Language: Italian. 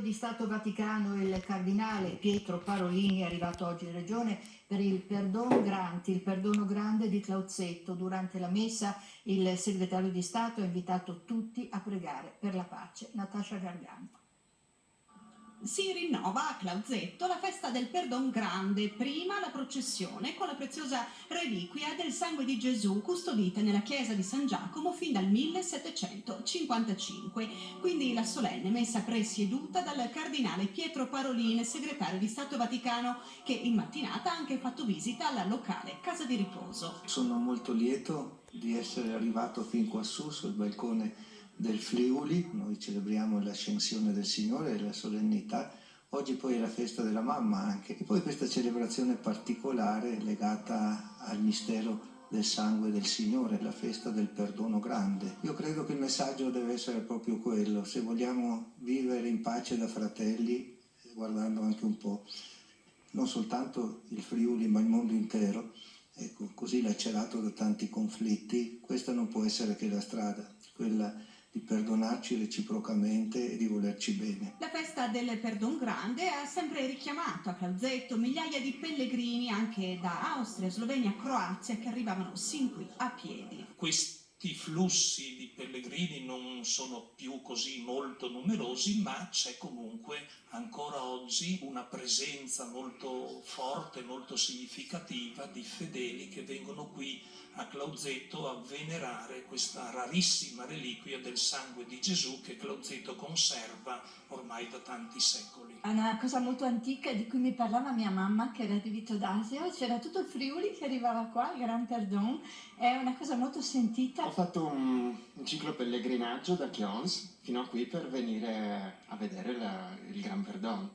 di Stato Vaticano, il cardinale Pietro Parolin, è arrivato oggi in regione per il il perdono grande di Clauzetto. Durante la messa il segretario di Stato ha invitato tutti a pregare per la pace. Natascia Gargano. Si rinnova a Clauzetto la festa del Perdon Grande, prima la processione con la preziosa reliquia del sangue di Gesù custodita nella chiesa di San Giacomo fin dal 1755, quindi la solenne messa presieduta dal cardinale Pietro Parolin, segretario di Stato Vaticano, che in mattinata ha anche fatto visita alla locale casa di riposo. Sono molto lieto di essere arrivato fin quassù sul balcone del Friuli. Noi celebriamo l'ascensione del Signore e la solennità. Oggi poi è la festa della mamma anche, e poi questa celebrazione particolare legata al mistero del sangue del Signore, la festa del perdono grande. Io credo che il messaggio deve essere proprio quello: se vogliamo vivere in pace da fratelli, guardando anche un po' non soltanto il Friuli ma il mondo intero, ecco, così lacerato da tanti conflitti, questa non può essere che la strada, quella di perdonarci reciprocamente e di volerci bene. La festa del Perdon Grande ha sempre richiamato a Clauzetto migliaia di pellegrini anche da Austria, Slovenia, Croazia, che arrivavano sin qui a piedi. Questi flussi di pellegrini non sono più così molto numerosi, ma c'è comunque ancora oggi una presenza molto forte, molto significativa di fedeli che vengono qui a Clauzetto a venerare questa rarissima reliquia del sangue di Gesù che Clauzetto conserva ormai da tanti secoli. È una cosa molto antica di cui mi parlava mia mamma, che era di Vito d'Asio. C'era tutto il Friuli che arrivava qua, il Gran Perdon, è una cosa molto sentita. Ho fatto un ciclo pellegrinaggio da Chions fino a qui per venire a vedere il Gran Perdon.